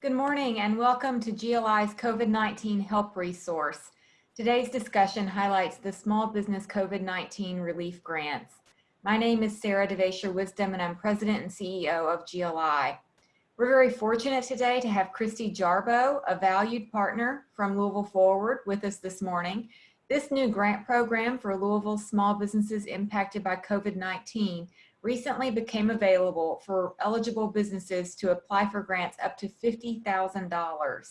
Good morning and welcome to GLI's COVID-19 Help Resource. Today's discussion highlights the Small Business COVID-19 Relief Grants. My name is Sarah DeVasher Wisdom and I'm President and CEO of GLI. We're very fortunate today to have Christy Jarboe, a valued partner from Louisville Forward, with us this morning. This new grant program for Louisville small businesses impacted by COVID-19 recently became available for eligible businesses to apply for grants up to $50,000.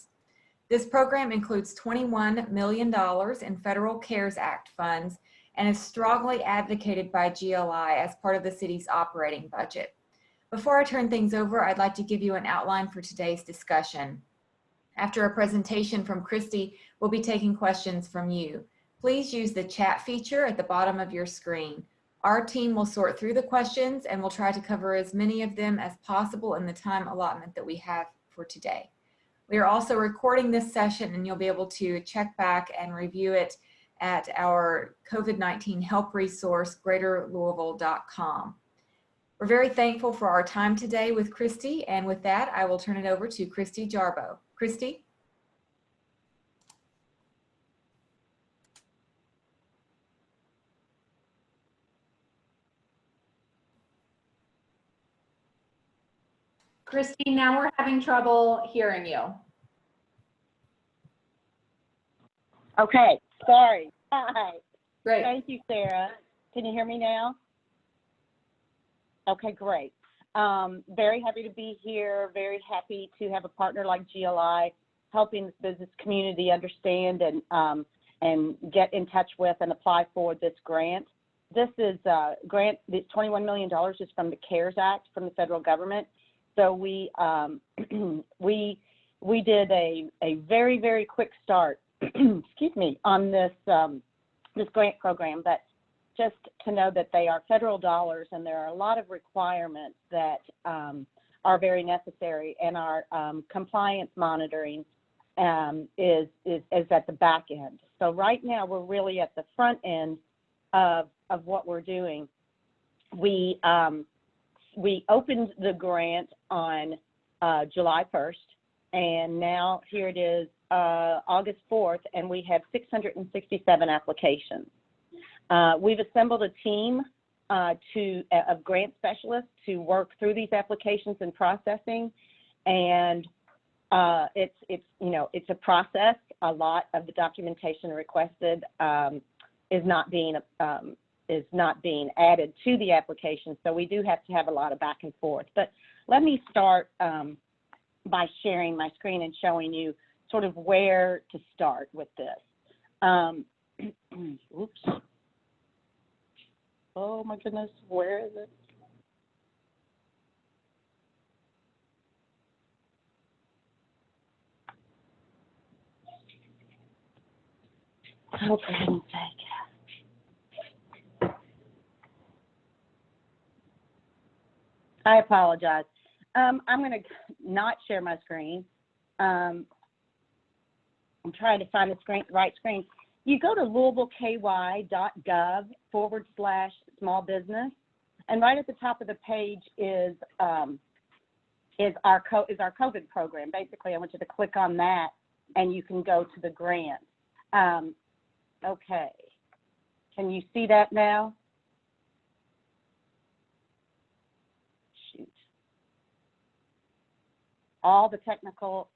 This program includes $21 million in federal CARES Act funds and is strongly advocated by GLI as part of the city's operating budget. Before I turn things over, I'd like to give you an outline for today's discussion. After a presentation from Christy, we'll be taking questions from you. Please use the chat feature at the bottom of your screen. Our team will sort through the questions and we'll try to cover as many of them as possible in the time allotment that we have for today. We are also recording this session and you'll be able to check back and review it at our COVID-19 help resource, greaterlouisville.com. We're very thankful for our time today with Christy, and with that, I will turn it over to Christy Jarboe. Christy? Christy, now we're having trouble hearing you. Okay, sorry. Hi. Great. Thank you, Sarah. Can you hear me now? Okay, great. Very happy to be here. Very happy to have a partner like GLI helping the business community understand and get in touch with and apply for this grant. This is a grant, this $21 million is from the CARES Act from the federal government. So we did a very, very quick start, excuse me, on this this grant program, but just to know that they are federal dollars and there are a lot of requirements that are very necessary, and our compliance monitoring is at the back end. So right now we're really at the front end of what we're doing. We opened the grant on July 1st, and now here it is August 4th, and we have 667 applications. We've assembled a team of grant specialists to work through these applications and processing, and it's a process. A lot of the documentation requested is not being added to the application, so we do have to have a lot of back and forth. But let me start by sharing my screen and showing you sort of where to start with this. Oops. Oh my goodness, where is it? Oh, for heaven's sake. I apologize. I'm going to not share my screen. I'm trying to find the right screen. You go to louisvilleky.gov/small-business, and right at the top of the page is our COVID program. Basically, I want you to click on that, and you can go to the grant. Okay, can you see that now? Shoot. All the technical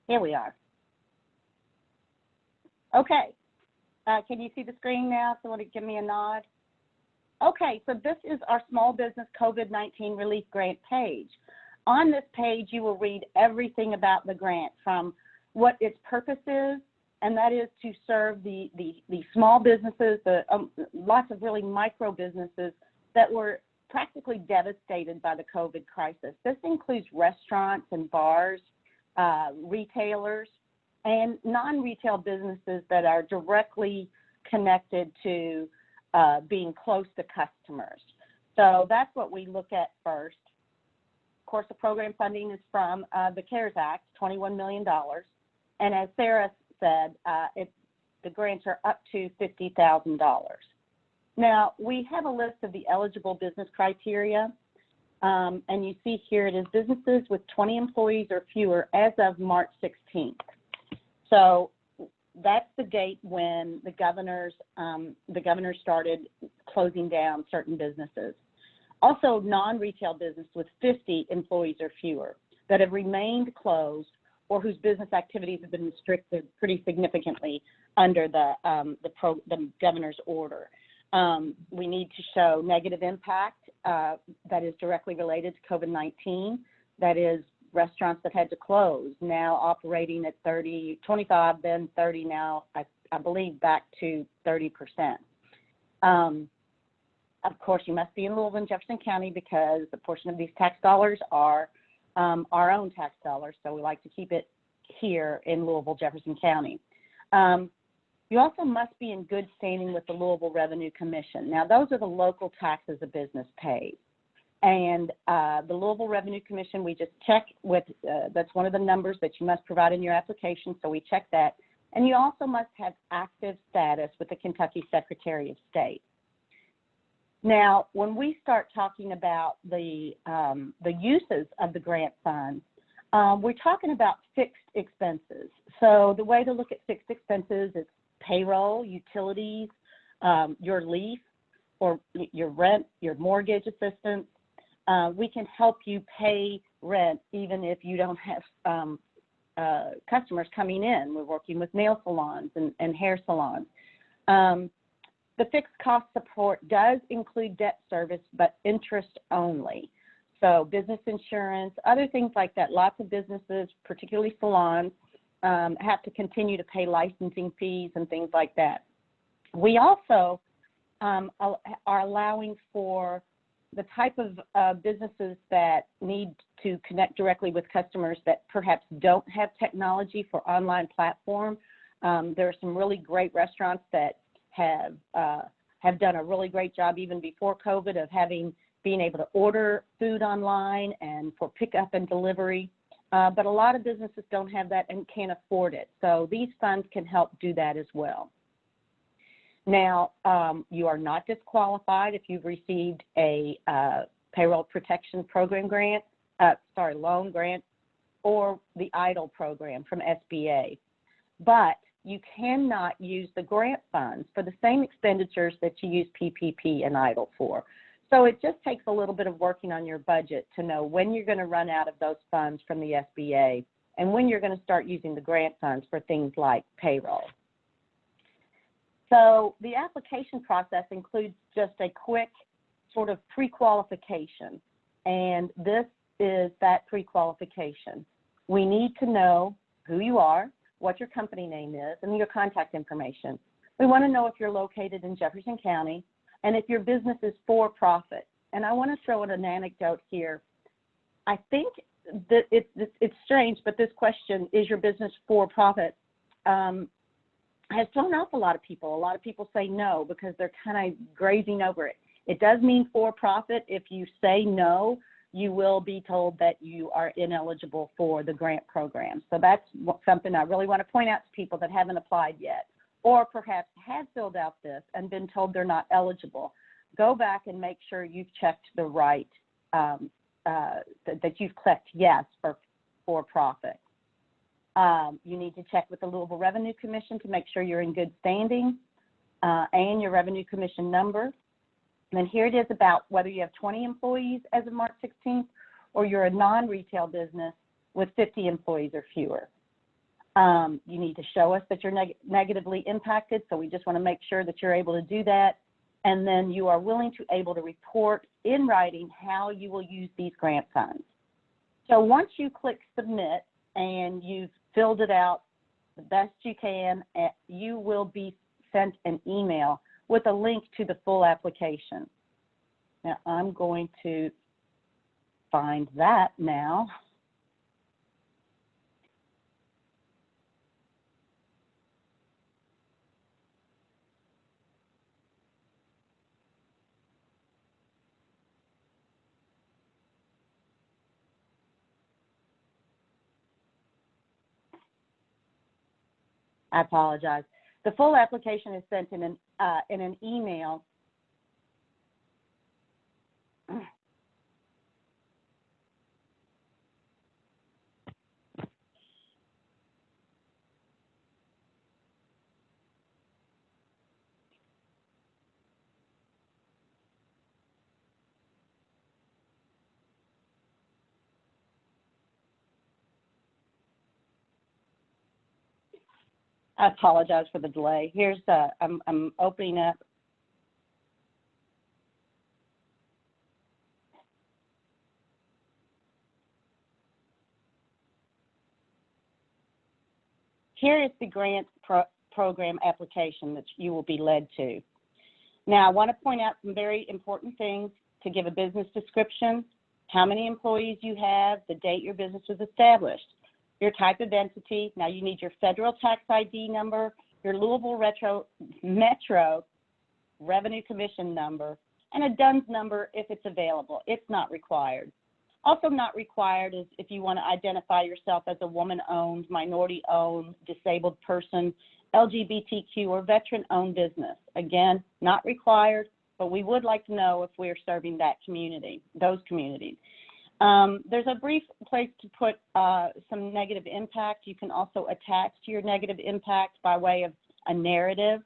here we are. Okay, can you see the screen now? Someone give me a nod. Okay, so this is our Small Business COVID-19 Relief Grant page. On this page, you will read everything about the grant, from what its purpose is, and that is to serve the small businesses, lots of really micro businesses that were practically devastated by the COVID crisis. This includes restaurants and bars, retailers, and non-retail businesses that are directly connected to being close to customers. So that's what we look at first. Of course, the program funding is from the CARES Act, $21 million. And as Sarah said, the grants are up to $50,000. Now, we have a list of the eligible business criteria, and you see here it is businesses with 20 employees or fewer as of March 16th. So that's the date when the governor started closing down certain businesses. Also, non-retail business with 50 employees or fewer that have remained closed or whose business activities have been restricted pretty significantly under the governor's order. We need to show negative impact that is directly related to COVID-19. That is restaurants that had to close, now operating at 25, then 30 now, I believe back to 30%. Of course, you must be in Louisville and Jefferson County because a portion of these tax dollars are our own tax dollars, so we like to keep it here in Louisville, Jefferson County. You also must be in good standing with the Louisville Revenue Commission. Now, those are the local taxes a business pays. And the Louisville Revenue Commission, we just check with, that's one of the numbers that you must provide in your application, so we check that. And you also must have active status with the Kentucky Secretary of State. Now, when we start talking about the uses of the grant funds, we're talking about fixed expenses. So the way to look at fixed expenses is payroll, utilities, your lease, or your rent, your mortgage assistance. We can help you pay rent even if you don't have customers coming in. We're working with nail salons and hair salons. The fixed cost support does include debt service, but interest only. So business insurance, other things like that. Lots of businesses, particularly salons, have to continue to pay licensing fees and things like that. We also are allowing for the type of businesses that need to connect directly with customers that perhaps don't have technology for online platform. There are some really great restaurants that have done a really great job even before COVID of being able to order food online and for pickup and delivery. But a lot of businesses don't have that and can't afford it. So these funds can help do that as well. Now, you are not disqualified if you've received a payroll protection program grant, loan grant, or the EIDL program from SBA. But you cannot use the grant funds for the same expenditures that you use PPP and EIDL for. So it just takes a little bit of working on your budget to know when you're going to run out of those funds from the SBA and when you're going to start using the grant funds for things like payroll. So the application process includes just a quick sort of pre-qualification, and this is that pre-qualification. We need to know who you are, what your company name is, and your contact information. We want to know if you're located in Jefferson County and if your business is for profit. And I want to throw in an anecdote here. I think that it's strange, but this question, is your business for profit, has thrown off a lot of people. A lot of people say no because they're kind of grazing over it. It does mean for profit. If you say no, you will be told that you are ineligible for the grant program. So that's something I really want to point out to people that haven't applied yet, or perhaps have filled out this and been told they're not eligible. Go back and make sure you've checked the right, that you've clicked yes for profit. You need to check with the Louisville Revenue Commission to make sure you're in good standing, and your Revenue Commission number. And then here it is about whether you have 20 employees as of March 16th, or you're a non-retail business with 50 employees or fewer. You need to show us that you're negatively impacted, so we just want to make sure that you're able to do that. And then you are willing to able to report in writing how you will use these grant funds. So once you click submit and you've filled it out the best you can, you will be sent an email with a link to the full application. Now I'm going to find that now. I apologize. The full application is sent in an email I apologize for the delay. Here's I'm opening up. Here is the grant program application that you will be led to. Now, I want to point out some very important things to give a business description, how many employees you have, the date your business was established, your type of entity. Now, you need your federal tax ID number, your Louisville Metro Revenue Commission number, and a DUNS number if it's available. It's not required. Also not required is if you want to identify yourself as a woman-owned, minority-owned, disabled person, LGBTQ, or veteran-owned business. Again, not required, but we would like to know if we're serving that community, those communities. There's a brief place to put some negative impact. You can also attach to your negative impact by way of a narrative.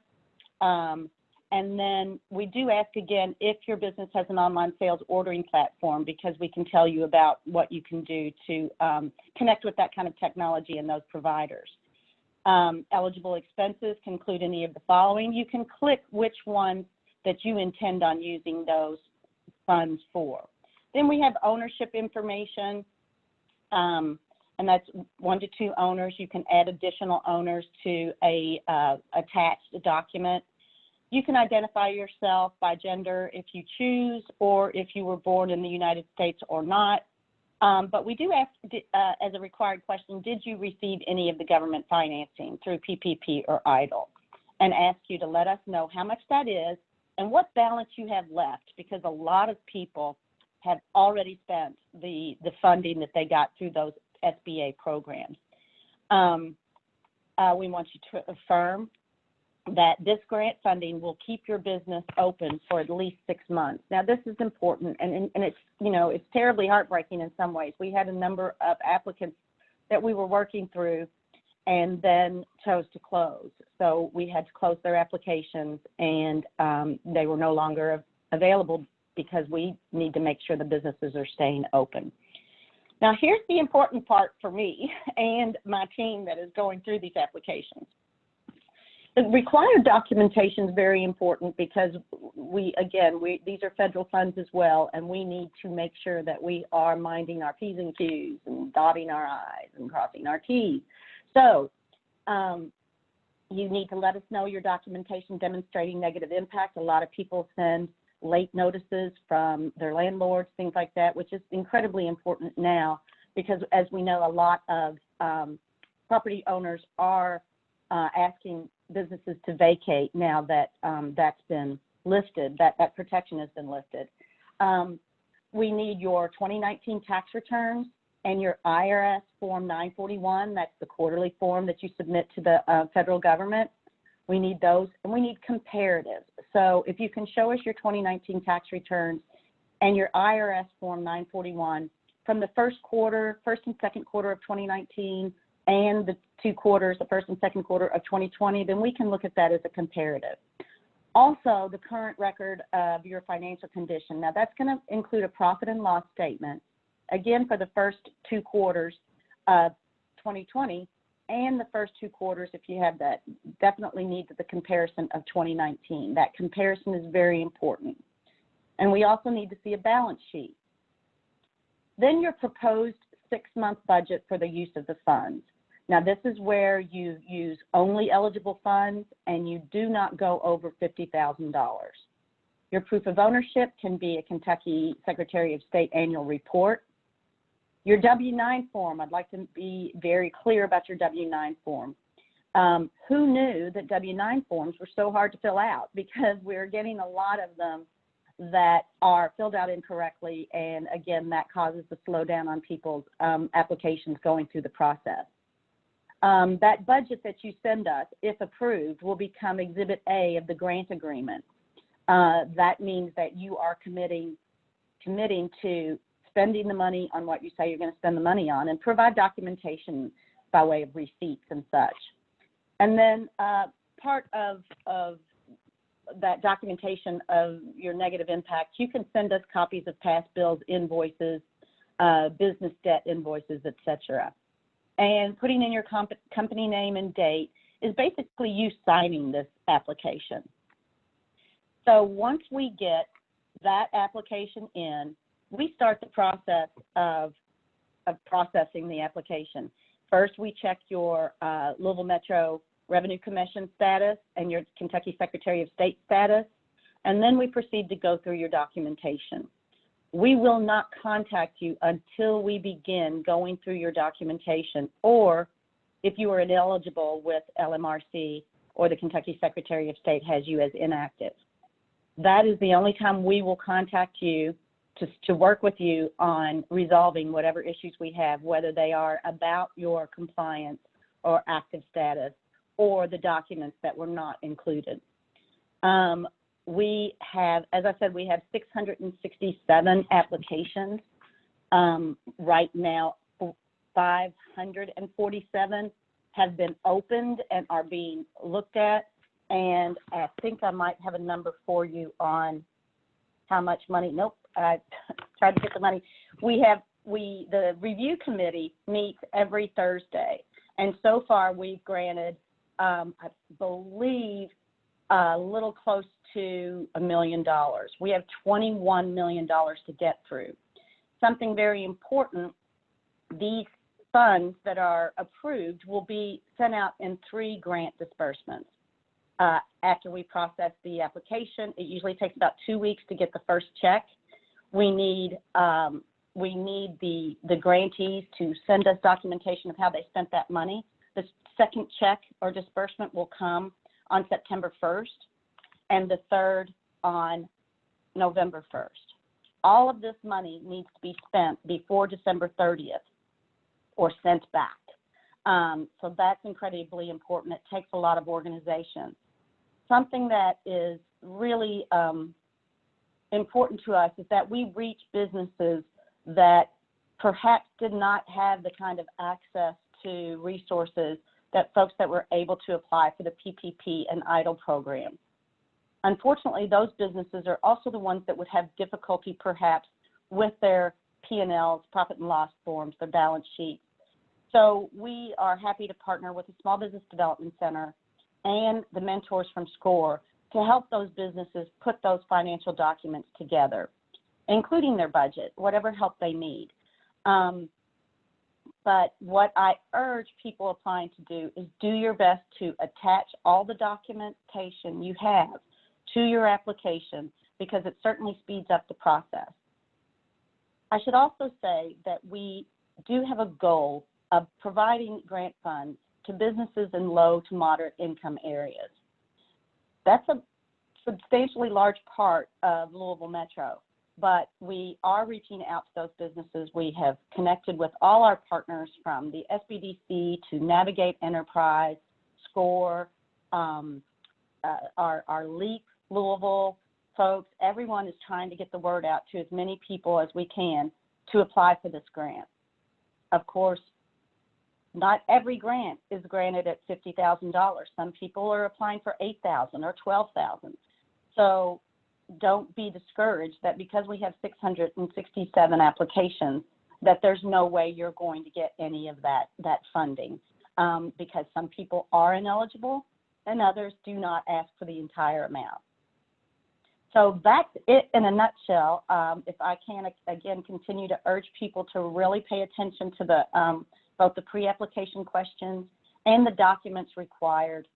And then we do ask again if your business has an online sales ordering platform, because we can tell you about what you can do to connect with that kind of technology and those providers. Eligible expenses can include any of the following. You can click which ones that you intend on using those funds for. Then we have ownership information, and that's 1 to 2 owners. You can add additional owners to a attached document. You can identify yourself by gender if you choose, or if you were born in the United States or not. But we do ask, as a required question, did you receive any of the government financing through PPP or EIDL? And ask you to let us know how much that is and what balance you have left, because a lot of people have already spent the funding that they got through those SBA programs. We want you to affirm that this grant funding will keep your business open for at least 6 months. Now, this is important, and it's, it's terribly heartbreaking in some ways. We had a number of applicants that we were working through and then chose to close. So we had to close their applications, and they were no longer available because we need to make sure the businesses are staying open. Now, here's the important part for me and my team that is going through these applications. The required documentation is very important, because these are federal funds as well, and we need to make sure that we are minding our P's and Q's and dotting our I's and crossing our T's. So you need to let us know your documentation demonstrating negative impact. A lot of people send late notices from their landlords, things like that, which is incredibly important now, because as we know, a lot of property owners are asking businesses to vacate now that that's been lifted, that protection has been lifted. We need your 2019 tax returns and your IRS Form 941. That's the quarterly form that you submit to the federal government. We need those, and we need comparatives. So if you can show us your 2019 tax returns and your IRS Form 941 from the first and second quarter of 2019, and the 2 quarters, the first and second quarter of 2020, then we can look at that as a comparative. Also, the current record of your financial condition. Now, that's going to include a profit and loss statement, again, for the first 2 quarters of 2020, and the first 2 quarters, if you have that. Definitely need the comparison of 2019. That comparison is very important. And we also need to see a balance sheet. Then your proposed 6-month budget for the use of the funds. Now, this is where you use only eligible funds and you do not go over $50,000. Your proof of ownership can be a Kentucky Secretary of State annual report. Your W-9 form, I'd like to be very clear about your W-9 form. Who knew that W-9 forms were so hard to fill out? Because we're getting a lot of them that are filled out incorrectly, and again, that causes a slowdown on people's applications going through the process. That budget that you send us, if approved, will become Exhibit A of the grant agreement. That means that you are committing to spending the money on what you say you're going to spend the money on, and provide documentation by way of receipts and such. And then part of that documentation of your negative impact, you can send us copies of past bills, invoices, business debt invoices, etc. And putting in your company name and date, is basically you signing this application. So once we get that application in, we start the process of processing the application. First, we check your Louisville Metro Revenue Commission status and your Kentucky Secretary of State status, and then we proceed to go through your documentation. We will not contact you until we begin going through your documentation, or if you are ineligible with LMRC or the Kentucky Secretary of State has you as inactive. That is the only time we will contact you to work with you on resolving whatever issues we have, whether they are about your compliance or active status or the documents that were not included. We have, as I said, we have 667 applications. Right now, 547 have been opened and are being looked at. And I think I might have a number for you on how much money. Nope, I tried to get the money. The review committee meets every Thursday. And so far we've granted, I believe, a little close to $1 million. We have $21 million to get through. Something very important, these funds that are approved will be sent out in 3 grant disbursements. After we process the application, it usually takes about 2 weeks to get the first check. We need the grantees to send us documentation of how they spent that money. The second check or disbursement will come on September 1st, and the third on November 1st. All of this money needs to be spent before December 30th or sent back. So that's incredibly important. It takes a lot of organization. Something that is really important to us is that we reach businesses that perhaps did not have the kind of access to resources that folks that were able to apply for the PPP and EIDL program. Unfortunately, those businesses are also the ones that would have difficulty perhaps with their P&Ls, profit and loss forms, their balance sheets. So we are happy to partner with the Small Business Development Center and the mentors from SCORE to help those businesses put those financial documents together, including their budget, whatever help they need. But what I urge people applying to do is do your best to attach all the documentation you have to your application, because it certainly speeds up the process. I should also say that we do have a goal of providing grant funds to businesses in low to moderate income areas. That's a substantially large part of Louisville Metro, but we are reaching out to those businesses. We have connected with all our partners from the SBDC to Navigate Enterprise, SCORE, our LEAP Louisville folks. Everyone is trying to get the word out to as many people as we can to apply for this grant. Of course, not every grant is granted at $50,000. Some people are applying for $8,000 or $12,000. So don't be discouraged that because we have 667 applications, that there's no way you're going to get any of that funding, because some people are ineligible and others do not ask for the entire amount. So that's it in a nutshell. If I can, again, continue to urge people to really pay attention to the both the pre-application questions and the documents required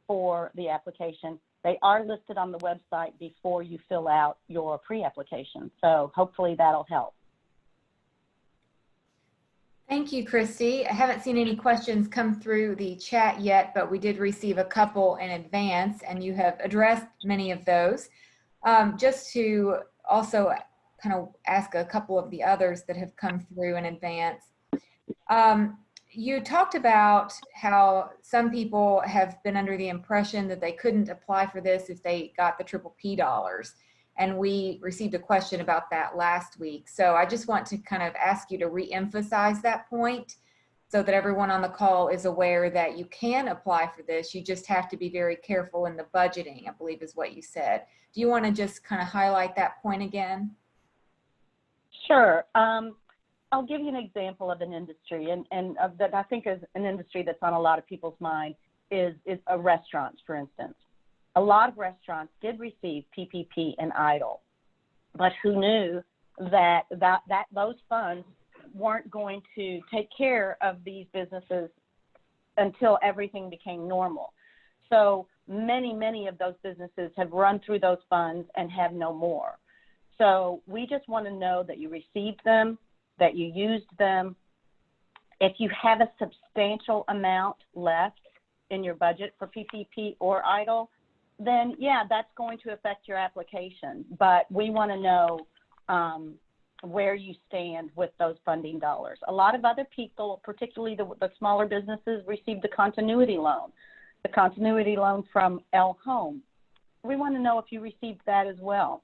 for the application. They are listed on the website before you fill out your pre-application. So hopefully that'll help. Thank you, Christy. I haven't seen any questions come through the chat yet, but we did receive a couple in advance, and you have addressed many of those. Just to also kind of ask a couple of the others that have come through in advance. You talked about how some people have been under the impression that they couldn't apply for this if they got the PPP dollars. And we received a question about that last week. So I just want to kind of ask you to re-emphasize that point so that everyone on the call is aware that you can apply for this. You just have to be very careful in the budgeting, I believe is what you said. Do you want to just kind of highlight that point again? Sure. I'll give you an example of an industry and that I think is an industry that's on a lot of people's mind. is restaurants, for instance. A lot of restaurants did receive PPP and EIDL, but who knew that those funds weren't going to take care of these businesses until everything became normal. So many of those businesses have run through those funds and have no more. So we just want to know that you received them, that you used them. If you have a substantial amount left in your budget for PPP or EIDL, then yeah, that's going to affect your application. But we want to know where you stand with those funding dollars. A lot of other people, particularly the smaller businesses, received the continuity loan from L Home. We want to know if you received that as well.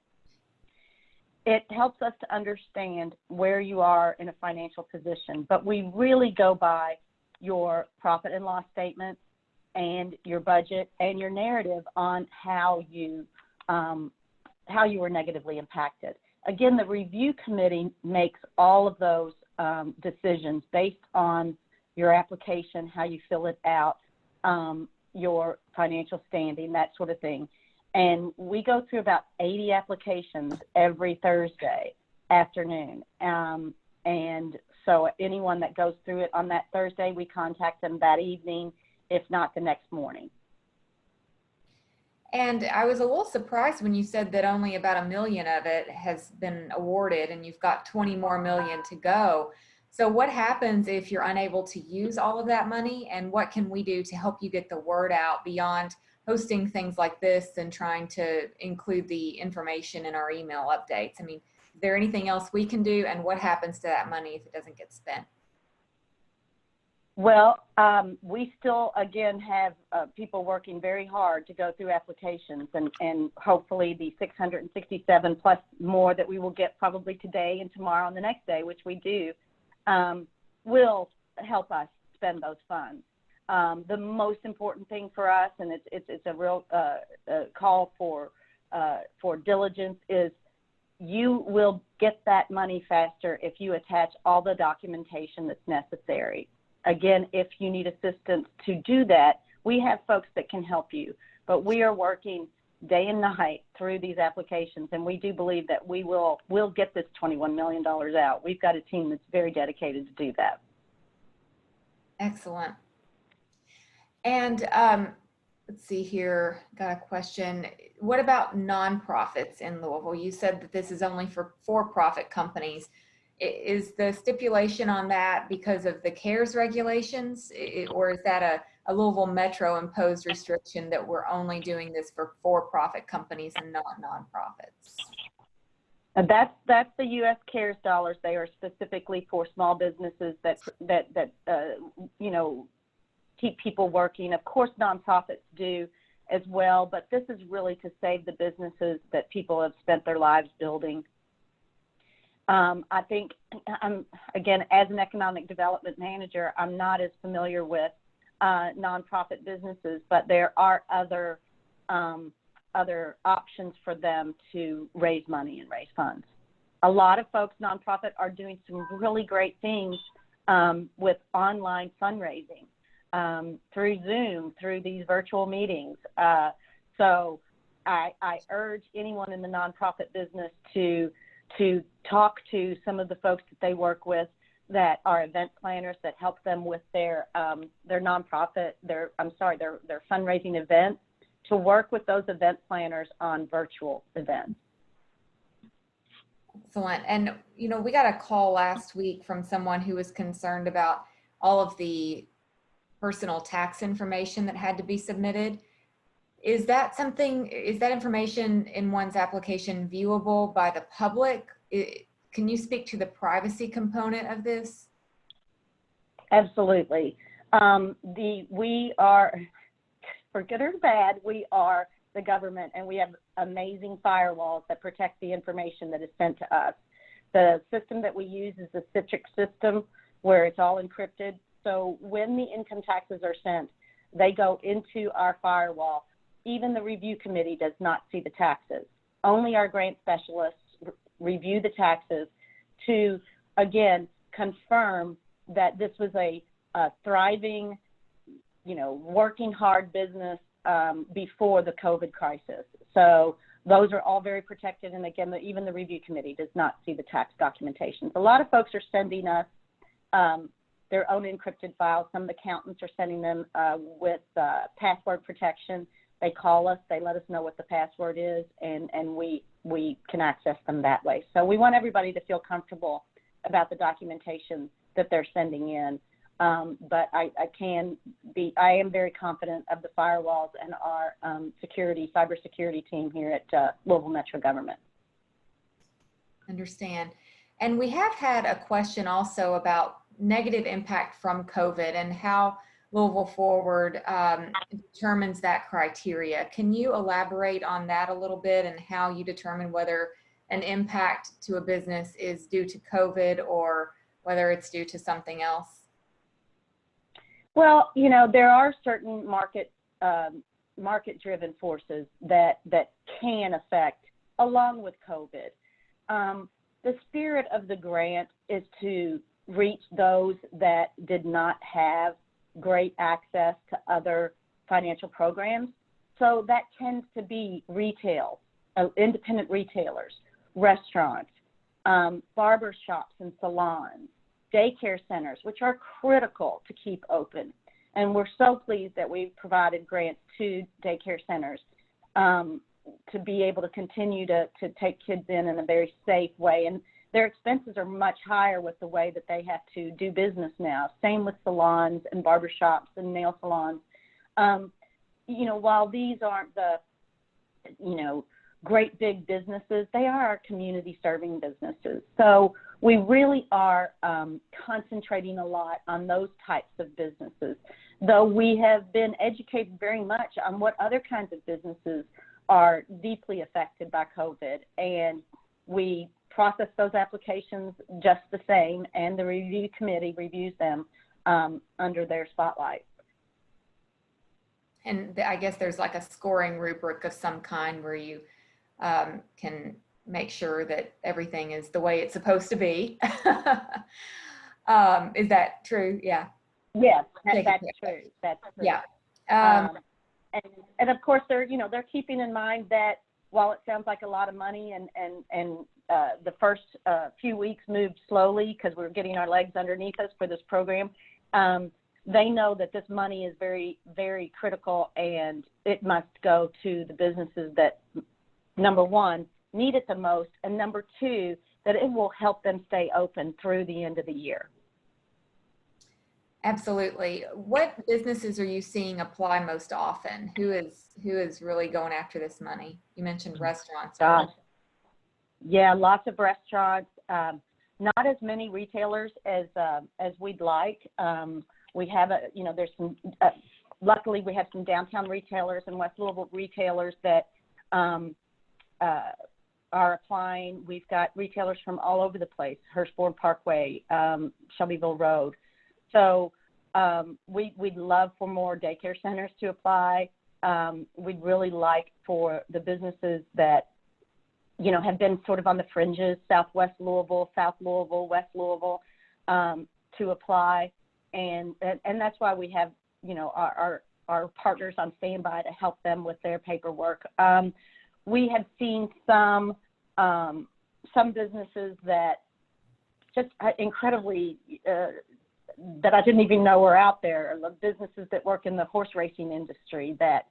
It helps us to understand where you are in a financial position, but we really go by your profit and loss statement and your budget and your narrative on how you were negatively impacted. Again, the review committee makes all of those decisions based on your application, how you fill it out, your financial standing, that sort of thing. And we go through about 80 applications every Thursday afternoon. And so anyone that goes through it on that Thursday, we contact them that evening, if not the next morning. And I was a little surprised when you said that only about $1 million of it has been awarded and you've got 20 more million to go. So what happens if you're unable to use all of that money, and what can we do to help you get the word out beyond hosting things like this and trying to include the information in our email updates? I mean, is there anything else we can do, and what happens to that money if it doesn't get spent? Well, we still, again, have people working very hard to go through applications, and hopefully the 667 plus more that we will get probably today and tomorrow and the next day, which we do, will help us spend those funds. The most important thing for us, and it's a real call for diligence, is you will get that money faster if you attach all the documentation that's necessary. Again, if you need assistance to do that, we have folks that can help you, but we are working day and night through these applications, and we do believe that we'll get this $21 million out. We've got a team that's very dedicated to do that. Excellent. And let's see here, got a question. What about nonprofits in Louisville? You said that this is only for for-profit companies. Is the stipulation on that because of the CARES regulations, or is that a Louisville Metro imposed restriction that we're only doing this for for-profit companies and not nonprofits? That's the U.S. CARES dollars. They are specifically for small businesses that you know, keep people working. Of course, nonprofits do as well, but this is really to save the businesses that people have spent their lives building. I think, again, as an economic development manager, I'm not as familiar with nonprofit businesses, but there are other options for them to raise money and raise funds. A lot of folks, nonprofit, are doing some really great things with online fundraising through Zoom, through these virtual meetings. So I urge anyone in the nonprofit business to talk to some of the folks that they work with that are event planners that help them with their nonprofit, their fundraising events, to work with those event planners on virtual events. Excellent. And, you know, we got a call last week from someone who was concerned about all of the personal tax information that had to be submitted. Is that information in one's application viewable by the public? Can you speak to the privacy component of this? Absolutely. We are, for good or bad, we are the government, and we have amazing firewalls that protect the information that is sent to us. The system that we use is the Citrix system, where it's all encrypted. So when the income taxes are sent, they go into our firewall. Even the review committee does not see the taxes. Only our grant specialists review the taxes to, again, confirm that this was a thriving working hard business before the COVID crisis. So those are all very protected. And again, even the review committee does not see the tax documentations. A lot of folks are sending us their own encrypted files. Some accountants are sending them with password protection. They call us, they let us know what the password is, and we can access them that way. So we want everybody to feel comfortable about the documentation that they're sending in. But I am very confident of the firewalls and our cybersecurity team here at Louisville Metro Government. Understand. And we have had a question also about negative impact from COVID and how Louisville Forward determines that criteria. Can you elaborate on that a little bit and how you determine whether an impact to a business is due to COVID or whether it's due to something else? Well, there are certain market-driven forces that can affect, along with COVID. The spirit of the grant is to reach those that did not have great access to other financial programs. So that tends to be retail, independent retailers, restaurants, barber shops and salons, daycare centers, which are critical to keep open. And we're so pleased that we've provided grants to daycare centers to be able to continue to take kids in a very safe way. And their expenses are much higher with the way that they have to do business now. Same with salons and barbershops and nail salons. While these aren't the, great big businesses, they are our community serving businesses. So we really are concentrating a lot on those types of businesses, though we have been educated very much on what other kinds of businesses are deeply affected by COVID. And we process those applications just the same, and the review committee reviews them under their spotlight. And I guess there's like a scoring rubric of some kind where you can make sure that everything is the way it's supposed to be. Is that true? Yeah. Yes, that's true. That's true. Yeah. And of course, they're keeping in mind that while it sounds like a lot of money and the first few weeks moved slowly because we're getting our legs underneath us for this program, they know that this money is very, very critical, and it must go to the businesses that, number one, need it the most, and number two, that it will help them stay open through the end of the year. Absolutely. What businesses are you seeing apply most often? Who is really going after this money? You mentioned restaurants. Yeah, lots of restaurants. Not as many retailers as we'd like. We have there's some. Luckily, we have some downtown retailers and West Louisville retailers that are applying. We've got retailers from all over the place: Hurstbourne Parkway, Shelbyville Road. So we'd love for more daycare centers to apply. We'd really like for the businesses that, have been sort of on the fringes, Southwest Louisville, South Louisville, West Louisville, to apply. And that's why we have, our partners on standby to help them with their paperwork. We have seen some businesses that just incredibly, that I didn't even know were out there, businesses that work in the horse racing industry that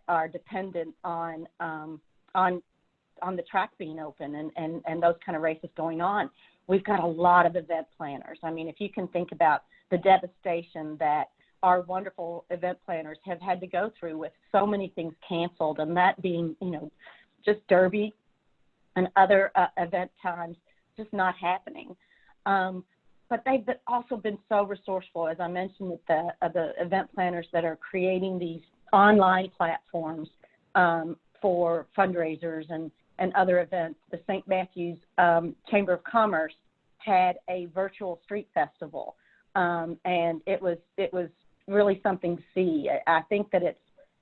are dependent on the track being open and those kind of races going on. We've got a lot of event planners. I mean, if you can think about the devastation that our wonderful event planners have had to go through with so many things canceled, and that being, just Derby and other event times just not happening. But they've also been so resourceful, as I mentioned, with the event planners that are creating these online platforms for fundraisers and other events. The St. Matthews Chamber of Commerce had a virtual street festival, and it was really something to see. I think that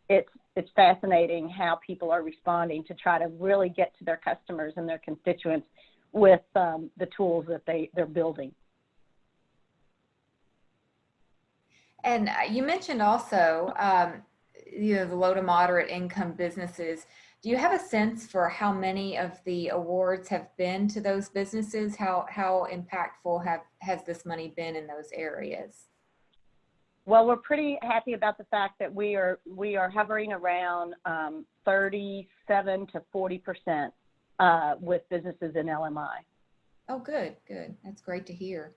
it's fascinating how people are responding to try to really get to their customers and their constituents with the tools that they're building. And you mentioned also, the low to moderate income businesses. Do you have a sense for how many of the awards have been to those businesses? How impactful has this money been in those areas? Well, we're pretty happy about the fact that we are hovering around 37 to 40% with businesses in LMI. Oh, good. That's great to hear.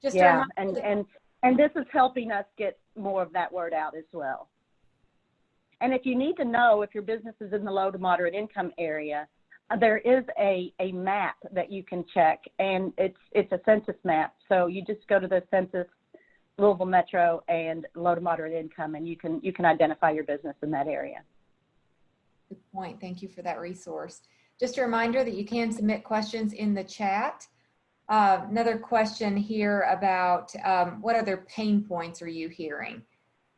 Just yeah, and this is helping us get more of that word out as well. And if you need to know if your business is in the low to moderate income area, there is a map that you can check, and it's a census map. So you just go to the census, Louisville Metro, and low to moderate income, and you can identify your business in that area. Good point. Thank you for that resource. Just a reminder that you can submit questions in the chat. Another question here about what other pain points are you hearing?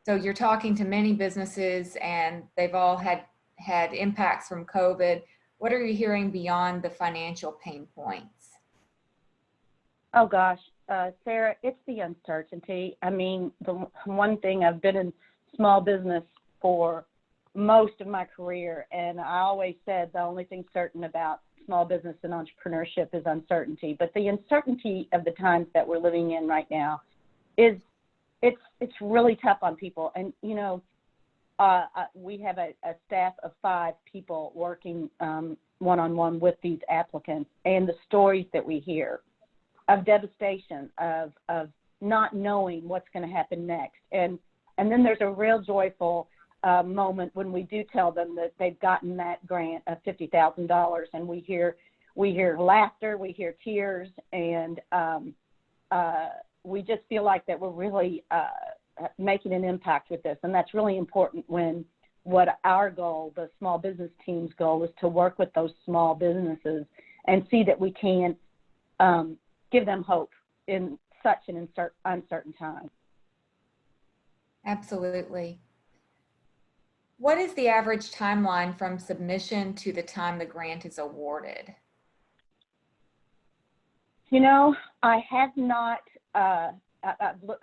So you're talking to many businesses and they've all had impacts from COVID. What are you hearing beyond the financial pain points? Oh gosh, Sarah, it's the uncertainty. I mean, the one thing, I've been in small business for most of my career, and I always said the only thing certain about small business and entrepreneurship is uncertainty. But the uncertainty of the times that we're living in right now is it's really tough on people. And we have a staff of 5 people working one-on-one with these applicants, and the stories that we hear of devastation, of not knowing what's going to happen next, and then there's a real joyful moment when we do tell them that they've gotten that grant of $50,000, and we hear laughter, we hear tears, and we just feel like that we're really making an impact with this. And that's really important when what our goal, the small business team's goal, is to work with those small businesses and see that we can give them hope in such an uncertain time. Absolutely. What is the average timeline from submission to the time the grant is awarded? I have not, I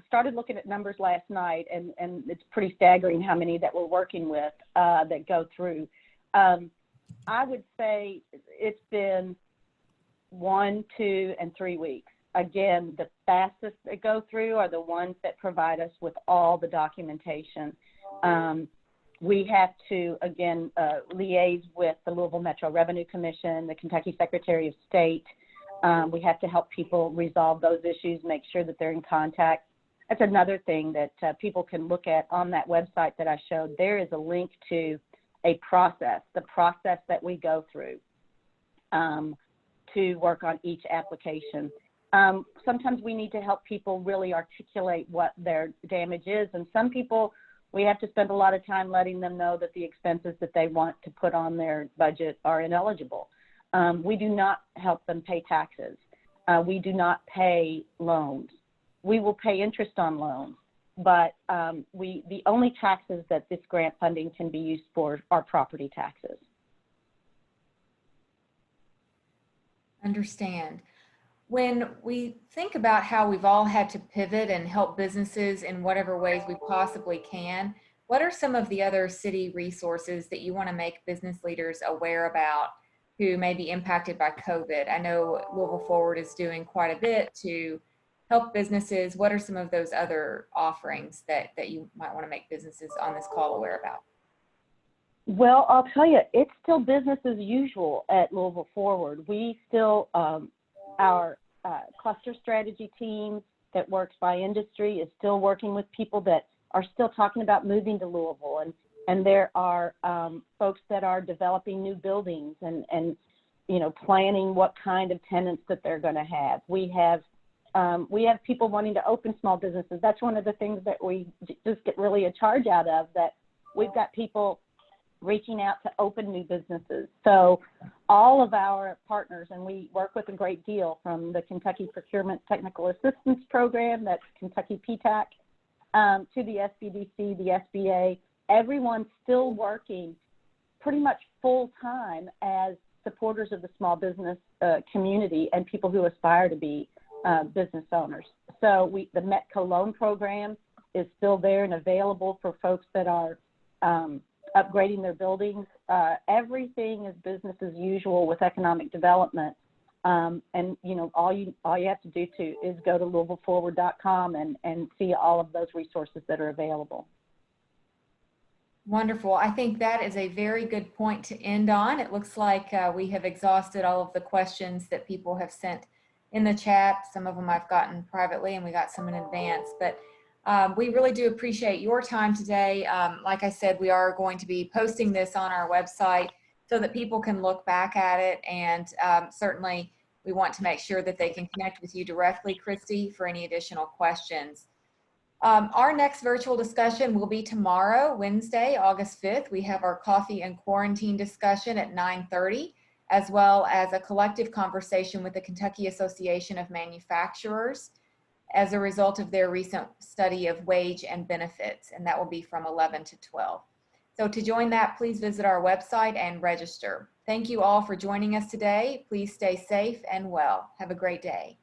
started looking at numbers last night, and it's pretty staggering how many that we're working with that go through. I would say it's been 1, 2, and 3 weeks. Again, the fastest that go through are the ones that provide us with all the documentation. We have to, again, liaise with the Louisville Metro Revenue Commission, the Kentucky Secretary of State. We have to help people resolve those issues, make sure that they're in contact. That's another thing that people can look at on that website that I showed. There is a link to a process, the process that we go through to work on each application. Sometimes we need to help people really articulate what their damage is, and some people, we have to spend a lot of time letting them know that the expenses that they want to put on their budget are ineligible. We do not help them pay taxes. We do not pay loans. We will pay interest on loans, but the only taxes that this grant funding can be used for are property taxes. Understand. When we think about how we've all had to pivot and help businesses in whatever ways we possibly can, what are some of the other city resources that you want to make business leaders aware about who may be impacted by COVID? I know Louisville Forward is doing quite a bit to help businesses. What are some of those other offerings that you might want to make businesses on this call aware about? Well, I'll tell you, it's still business as usual at Louisville Forward. We still, our cluster strategy team that works by industry is still working with people that are still talking about moving to Louisville, and there are folks that are developing new buildings and planning what kind of tenants that they're going to have. We have people wanting to open small businesses. That's one of the things that we just get really a charge out of, that we've got people reaching out to open new businesses. So all of our partners, and we work with a great deal, from the Kentucky Procurement Technical Assistance Program, that's Kentucky PTAC, to the SBDC, the SBA, everyone's still working pretty much full time as supporters of the small business community and people who aspire to be business owners. So the METCO loan program still there and available for folks that are upgrading their buildings. Everything is business as usual with economic development. And all you have to do is go to LouisvilleForward.com and see all of those resources that are available. Wonderful. I think that is a very good point to end on. It looks like we have exhausted all of the questions that people have sent in the chat. Some of them I've gotten privately, and we got some in advance, but we really do appreciate your time today. Like I said, we are going to be posting this on our website so that people can look back at it, and certainly we want to make sure that they can connect with you directly, Christy, for any additional questions. Our next virtual discussion will be tomorrow, Wednesday, August 5th. We have our coffee and quarantine discussion at 9:30, as well as a collective conversation with the Kentucky Association of Manufacturers as a result of their recent study of wage and benefits, and that will be from 11 to 12. So to join that, please visit our website and register. Thank you all for joining us today. Please stay safe and well. Have a great day.